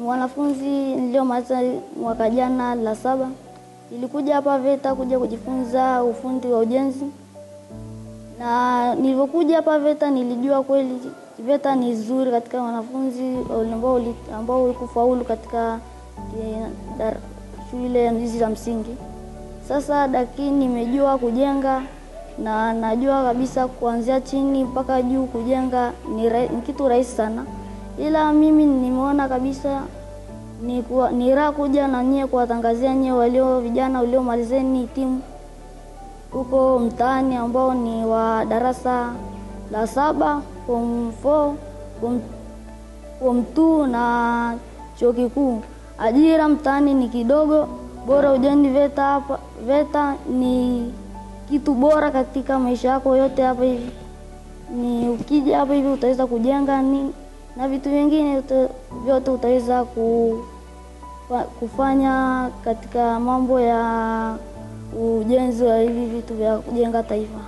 mwanafunzi niliyomaliza mwaka jana la 7. Nilikuja hapa VETA kuja kujifunza ufundi wa ujenzi. Na nilipokuja hapa VETA nilijua kweli VETA ni nzuri katika wanafunzi ambao walikufaulu katika shule hizi za msingi. Sasa lakini nimejua kujenga na najua kabisa kuanzia chini mpaka juu kujenga ni kitu rahisi sana. Ila mimi nimeona kabisa ni raha kuja na nyie kuwatangazia nyie walio vijana waliomalizeni timu huko mtaani ambao ni wa darasa la 7, form 4, form 2 na chuo kikuu. Ajira mtaani ni kidogo, bora ujeni VETA hapa. VETA ni kitu bora katika maisha yako yote hapa hivi. Ni ukija hapa hivi utaweza kujenga na vitu vingine vyote utaweza kufanya katika mambo ya ujenzi wa hivi vitu vya kujenga taifa.